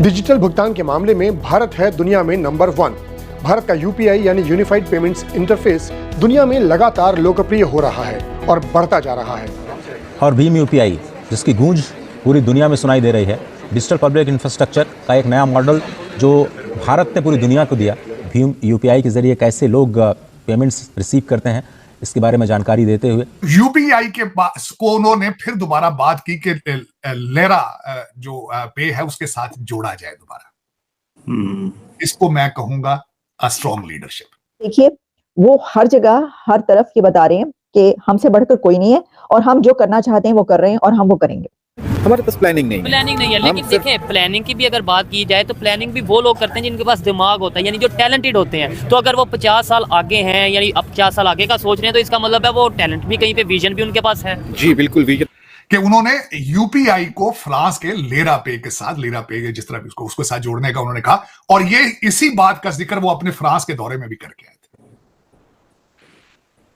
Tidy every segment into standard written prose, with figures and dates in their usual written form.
Digital भुगतान के मामले में भारत है दुनिया में नंबर 1। भारत का यूपीआई यानी यूनिफाइड पेमेंट्स इंटरफेस दुनिया में लगातार लोकप्रिय हो रहा है और बढ़ता जा रहा है। और भीम यूपीआई जिसकी गूंज पूरी दुनिया में सुनाई दे रही है, डिजिटल पब्लिक इंफ्रास्ट्रक्चर का एक नया मॉडल जो भारत ने पूरी दुनिया को दिया। भीम यूपीआई के जरिए कैसे लोग पेमेंट्स रिसीव करते हैं, इसके बारे में जानकारी देते हुए यूपीआई के को उन्होंने फिर दोबारा बात की कि लेरा जो पे है उसके साथ जोड़ा जाए दोबारा। इसको मैं कहूंगा स्ट्रॉन्ग लीडरशिप। देखिए, वो हर जगह हर तरफ ये बता रहे हैं कि हमसे बढ़कर कोई नहीं है और हम जो करना चाहते हैं वो कर रहे हैं और हम वो करेंगे। हमारे पास प्लानिंग नहीं है, लेकिन देखें, प्लानिंग की भी अगर बात की जाए तो प्लानिंग भी वो लोग करते हैं जिनके पास दिमाग होता है, यानी जो टैलेंटेड होते हैं। तो अगर वो 50 साल आगे हैं, यानी अब 50 साल आगे का सोच रहे हैं, तो इसका मतलब है वो टैलेंट भी कहीं पे, विजन भी उनके पास है। जी बिल्कुल, विजन कि उन्होंने यूपीआई को फ्रांस के लेरा पे के साथ, लेरा पे जिस तरह भी उसको साथ जोड़ने का उन्होंने कहा, और ये इसी बात का जिक्र वो अपने फ्रांस के दौरे में भी करके आए थे।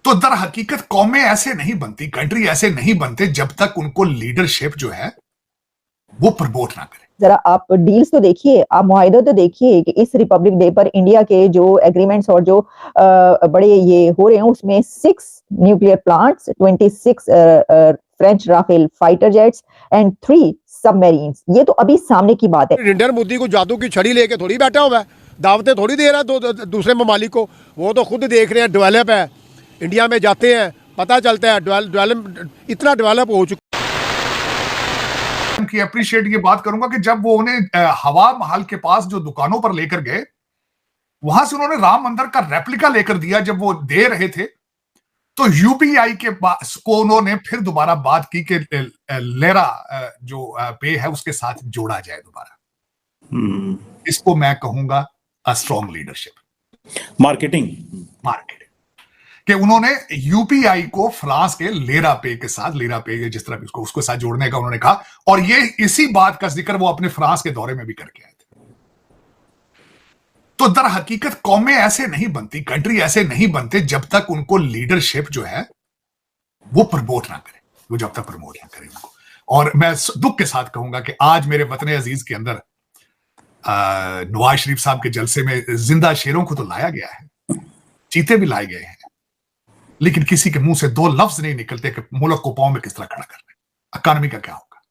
तो दर हकीकत कौमें ऐसे नहीं बनती, कंट्री ऐसे नहीं बनते जब तक उनको लीडरशिप जो है वो प्रमोट ना करे। जरा आप डील्स तो देखिए, आप मुआहिदे तो देखिए कि इस रिपब्लिक डे पर इंडिया के जो एग्रीमेंट्स और जो बड़े ये हो रहे हैं उसमें 6 nuclear plants, 26 French Rafale fighter jets and 3 submarines. ये तो अभी सामने की बात है। इंडियन मोदी को जादू की छड़ी लेके थोड़ी बैठा हुआ है, दावतें थोड़ी दे रहा है तो दूसरे ममालिक को। वो तो खुद देख रहे हैं, डेवलप है। इंडिया में जाते हैं, पता चलता है इतना डेवलप हो चुका। की अप्रिशिएट ये बात करूंगा कि जब वो उन्हें हवा महल के पास जो दुकानों पर लेकर गए, वहां से उन्होंने राम मंदिर का रेप्लिका लेकर दिया। जब वो दे रहे थे तो यूपीआई को उन्होंने फिर दोबारा बात की कि लेरा जो पे है उसके साथ जोड़ा जाए दोबारा। इसको मैं कहूंगा स्ट्रॉन्ग लीडरशिप। मार्केटिंग कि उन्होंने यूपीआई को फ्रांस के लेरा पे के साथ, लेरा पे जिस तरह भी उसको साथ जोड़ने का उन्होंने कहा, और ये इसी बात का जिक्र वो अपने फ्रांस के दौरे में भी करके आए थे। तो दर हकीकत कौमें ऐसे नहीं बनती, कंट्री ऐसे नहीं बनते जब तक उनको लीडरशिप जो है वो प्रमोट ना करे, वो जब तक प्रमोट ना करे उनको। और मैं दुख के साथ कहूंगा कि आज मेरे वतन अजीज के अंदर नवाज शरीफ साहब के जलसे में जिंदा शेरों को तो लाया गया है, चीते भी लाए गए हैं, लेकिन किसी के मुंह से 2 लफ्ज नहीं निकलते कि मुल्क को पांव में किस तरह खड़ा करना है, इकॉनमी का क्या होगा,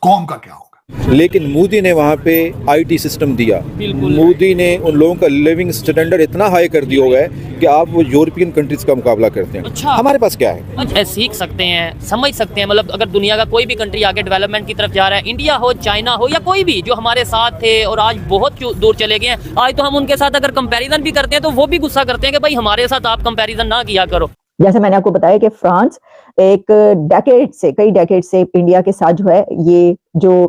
कौम का क्या होगा। लेकिन मोदी ने वहाँ पे आईटी सिस्टम दिया। मोदी ने उन लोगों का लिविंग स्टैंडर्ड इतना हाई कर दिया हुआ है कि आप वो यूरोपियन कंट्रीज का मुकाबला करते हैं। अच्छा, हमारे पास क्या है? अच्छा, सीख सकते हैं, समझ सकते हैं। मतलब अगर दुनिया का कोई भी कंट्री आगे डेवलपमेंट की तरफ जा रहा है, इंडिया हो, चाइना हो, या कोई भी जो हमारे साथ थे और आज बहुत दूर चले गए हैं, आज तो हम उनके साथ अगर कंपैरिजन भी करते हैं तो वो भी गुस्सा करते हैं कि भाई हमारे साथ आप कंपैरिजन ना किया करो। जैसे मैंने आपको बताया कि फ्रांस कई डेकेड से इंडिया के साथ जो है ये जो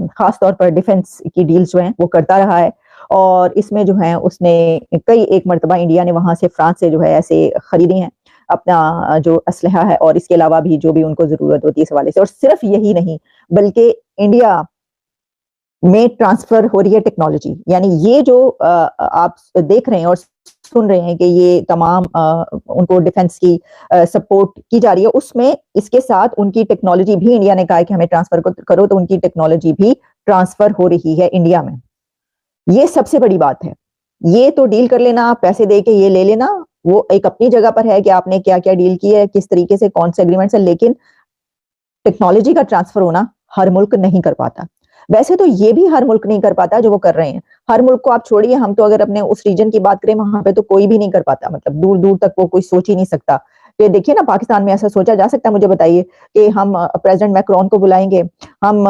खास तौर पर डिफेंस की डील्स जो हैं वो करता रहा है, और इसमें जो है उसने एक मर्तबा इंडिया ने वहां से फ्रांस से जो है ऐसे खरीदी हैं अपना जो असलहा है, और इसके अलावा भी जो भी उनको जरूरत होती है इस हवाले से। और सिर्फ यही नहीं बल्कि इंडिया में ट्रांसफर हो रही है टेक्नोलॉजी, यानी ये जो आप देख रहे हैं और सुन रहे हैं कि ये तमाम उनको डिफेंस की सपोर्ट की जा रही है, उसमें इसके साथ उनकी टेक्नोलॉजी भी इंडिया ने कहा है कि हमें ट्रांसफर करो, तो उनकी टेक्नोलॉजी भी ट्रांसफर हो रही है इंडिया में। ये सबसे बड़ी बात है। ये तो डील कर लेना, पैसे दे के ये ले लेना, वो एक अपनी जगह पर है कि आपने क्या क्या डील की है, किस तरीके से, कौन से एग्रीमेंट है, लेकिन टेक्नोलॉजी का ट्रांसफर होना हर मुल्क नहीं कर पाता। वैसे तो ये भी हर मुल्क नहीं कर पाता जो वो कर रहे हैं। हर मुल्क को आप छोड़िए, हम तो अगर अपने उस रीजन की बात करें वहां पे तो कोई भी नहीं कर पाता, मतलब दूर दूर तक वो कोई सोच ही नहीं सकता। ये देखिए ना, पाकिस्तान में ऐसा सोचा जा सकता है? मुझे बताइए कि हम प्रेसिडेंट मैक्रोन को बुलाएंगे, हम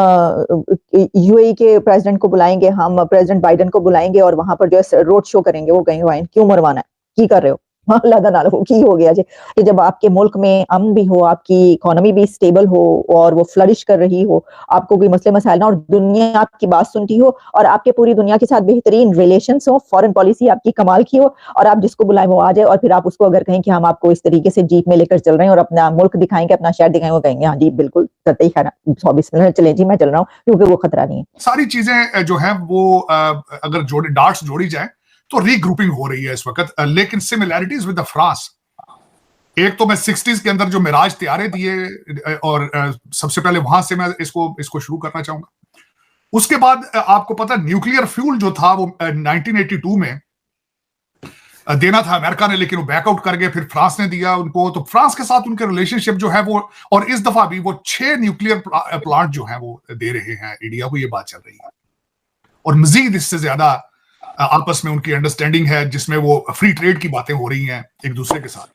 यूएई के प्रेसिडेंट को बुलाएंगे, हम प्रेसिडेंट बाइडेन को बुलाएंगे और वहां पर जो है रोड शो करेंगे। वो कहेंगे क्यों मरवाना है, की कर रहे हो, अल्लाह ना हो, की हो गया जी। कि जब आपके मुल्क में अमन भी हो, आपकी इकोनॉमी भी स्टेबल हो और वो फ्लरिश कर रही हो, आपको कोई मसले मसाइल ना और दुनिया आपकी बात सुनती हो, और आपके पूरी दुनिया के साथ बेहतरीन रिलेशंस हो, फॉरेन पॉलिसी आपकी कमाल की हो, और आप जिसको बुलाएं वो आ जाए, और फिर आप उसको अगर कहें कि हम आपको इस तरीके से जीप में लेकर चल रहे हैं और अपना मुल्क दिखाएंगे, अपना शहर दिखाएंगे, वो कहेंगे हाँ जी बिल्कुल करते ही खाना 24 मिनट चले जी, मैं चल रहा हूँ, क्योंकि वो खतरा नहीं है। सारी चीजें जो है वो अगर डार्ट्स जोड़ी जाए तो रीग्रुपिंग हो रही है इस वक्त। लेकिन सिमिलैरिटीज विद द फ्रांस, एक तो मैं 60s के अंदर जो मिराज तैयारे दिए, और सबसे पहले वहां से मैं इसको शुरू करना चाहूंगा। उसके बाद आपको पता न्यूक्लियर फ्यूल जो था वो 1982 में देना था अमेरिका ने, लेकिन वो बैकआउट कर गए, फिर फ्रांस ने दिया उनको। तो फ्रांस के साथ उनके रिलेशनशिप जो है वो, और इस दफा भी वो 6 न्यूक्लियर प्लांट जो है वो दे रहे हैं इंडिया को, ये बात चल रही है। और मजीद इससे ज्यादा आपस में उनकी अंडरस्टैंडिंग है, जिसमें वो फ्री ट्रेड की बातें हो रही हैं एक दूसरे के साथ।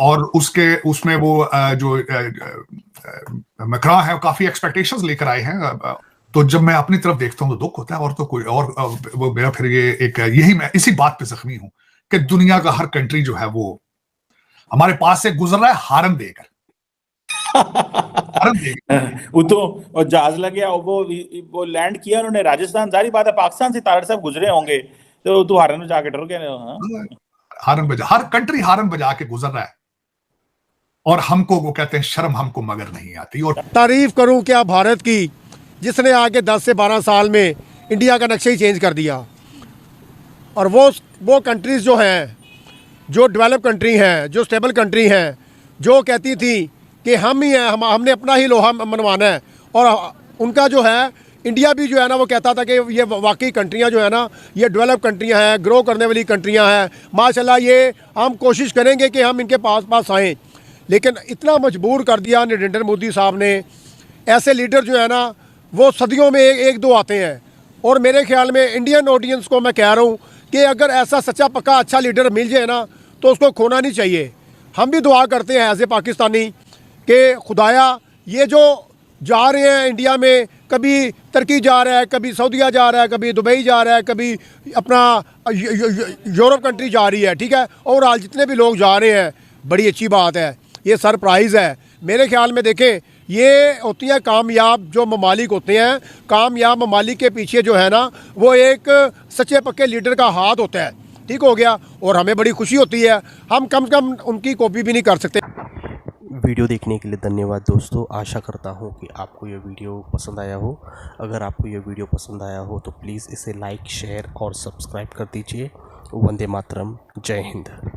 और उसमें वो जो मैक्रॉन है काफी एक्सपेक्टेशंस लेकर आए हैं। तो जब मैं अपनी तरफ देखता हूं तो दुख होता है, और तो कोई और वो मेरा फिर ये एक यही मैं इसी बात पे जख्मी हूं कि दुनिया का हर कंट्री जो है वो हमारे पास से गुजर रहा है हारन देकर। वो तो और जहाज लग गया, वो लैंड किया उन्होंने राजस्थान, जारी बात है पाकिस्तान से तारड़ साहब गुजरे होंगे, तो तू हारन में जाके डर गया। हारन बजा, हर कंट्री हारन बजा के गुजर रहा है, और हमको वो कहते हैं शर्म हमको मगर नहीं आती। और तारीफ करूं क्या भारत की, जिसने आगे 10 से 12 साल में इंडिया का नक्शा ही चेंज कर दिया। और वो कंट्रीज़ जो हैं, जो डेवलप कंट्री हैं, जो स्टेबल कंट्री हैं, जो कहती थी कि हम ही हैं, हमने अपना ही लोहा मनवाना है, और उनका जो है इंडिया भी जो है ना वो कहता था कि ये वाकई कंट्रियां जो है ना ये डेवलप कंट्रियां हैं, ग्रो करने वाली कंट्रियां हैं, माशाल्लाह ये हम कोशिश करेंगे कि हम इनके पास आएँ। लेकिन इतना मजबूर कर दिया नरेंद्र मोदी साहब ने। ऐसे लीडर जो है ना वो सदियों में एक दो आते हैं, और मेरे ख्याल में इंडियन ऑडियंस को मैं कह रहा हूँ कि अगर ऐसा सच्चा पक्का अच्छा लीडर मिल जाए ना तो उसको खोना नहीं चाहिए। हम भी दुआ करते हैं एज ए पाकिस्तानी कि खुदाया ये जो जा रहे हैं इंडिया में, कभी तुर्की जा रहा है, कभी सऊदीया जा रहा है, कभी दुबई जा रहा है, कभी अपना यूरोप कंट्री जा रही है, ठीक है, और आज जितने भी लोग जा रहे हैं बड़ी अच्छी बात है, ये सरप्राइज़ है। मेरे ख्याल में देखें ये होती है कामयाब जो ममालिक होते हैं, कामयाब ममालिक के पीछे जो है ना वो एक सच्चे पक्के लीडर का हाथ होता है, ठीक हो गया, और हमें बड़ी खुशी होती है। हम कम से कम उनकी कॉपी भी नहीं कर सकते। वीडियो देखने के लिए धन्यवाद दोस्तों। आशा करता हूँ कि आपको यह वीडियो पसंद आया हो। अगर आपको यह वीडियो पसंद आया हो तो प्लीज़ इसे लाइक, शेयर और सब्सक्राइब कर दीजिए। वंदे मातरम, जय हिंद।